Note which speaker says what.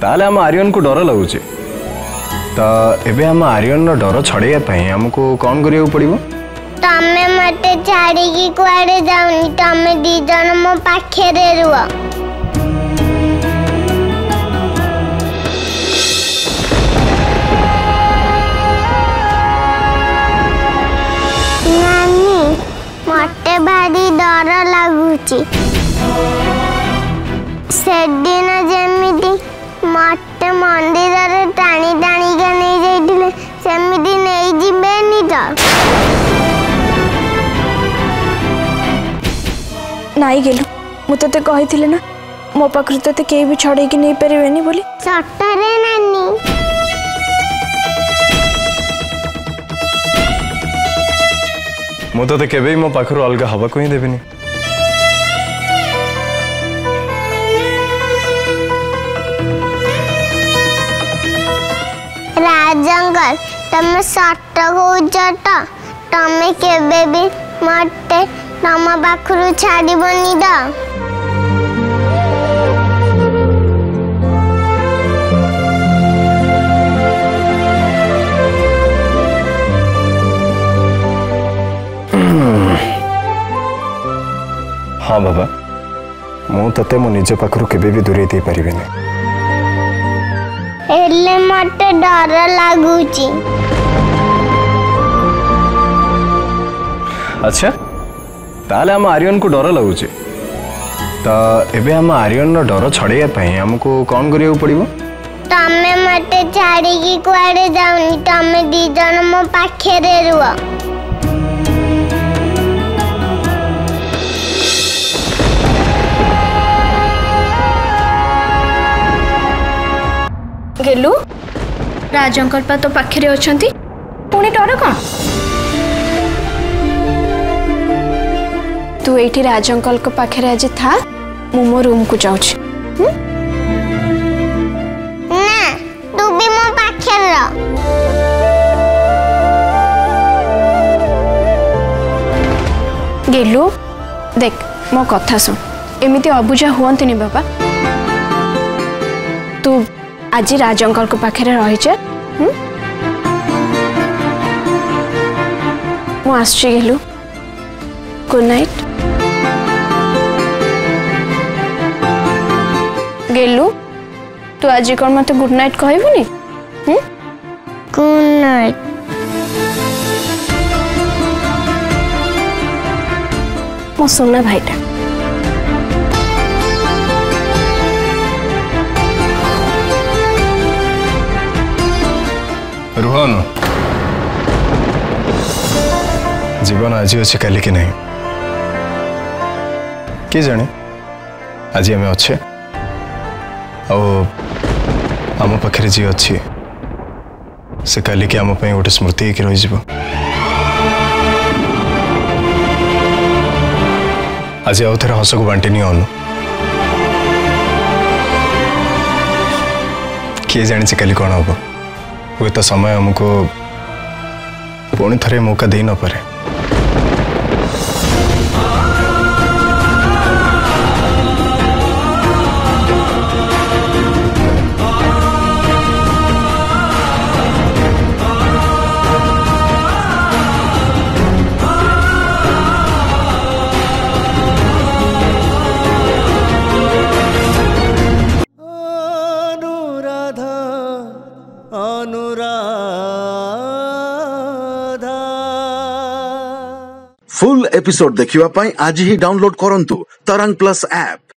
Speaker 1: ताले आम आर्यन को डर लगुच तो एबे हम आर्यन डर छड़ाइया हमको कौन करिया पड़ो
Speaker 2: तमे मते छाड़ी कुआडे जाऊनी तमे दी जन मो पाखे रुह नानी मते भारी डर लगुची से दिन जमीती मते मंदिर रे टाणी टाणी के नहीं जाइतिले सेमिति नहीं जिबेनी तो
Speaker 3: नाई गेलु मु तते कहिथिले ना मो पाखरु तते केही भी छड़े कि नहीं परिवेनी बोली
Speaker 2: सटरे नानी
Speaker 1: मु तो केबे मो पाखरु अलग हवा को ही देबेनी
Speaker 2: राजंगल तमे सट कहूच तो तमे केबे भी मते तम पाखरु छाड़बनी तो
Speaker 1: हाँ बाबा मु तते मो निज पाखरु केबे भी दूरे दे परिबेनी
Speaker 2: एले मते डर लागुची
Speaker 1: अच्छा ताले हम आर्यन को डर लगुच तो एबे हम आर्यन डर छड़ाइया हमको कौन करिया पड़ो
Speaker 2: तमे मते छाड़ी कुआडे जाऊनी तमे दी जन मो पाखे रुह
Speaker 3: गेलु राजंकल पा तो पाखरे अछंती पुणी डर कौन तू एठी राजंकल को पाखरे आज था मु मो रूम को जाउछ
Speaker 2: ना तू भी मो पाखे रह
Speaker 3: गेलु देख मो कथा सुन एमिति अबुझा हुअंतिनी बाबा तू आज राजंकल को पाखे रही मु आसुची गेलु गुड नाइट गेलु तू आज कौन मत गुड नाइट कहबुनी
Speaker 2: गुड नाइट
Speaker 3: मो सोना भाईटा
Speaker 1: रुहन जीवन आज अच्छे काली कि नहीं किए जाने आज आम अच्छे आम पाखे जी अच्छी से काली कि आम गोटे स्मृति होकर रही आज आउ थे हस को बांटी नि अनु किए जानी काली कौन हम हुए तो समय हमको पुणी थे मौका दे न पारे
Speaker 4: फुल एपिसोड देखिवा पाई आज ही डाउनलोड करंतु तरंग प्लस ऐप।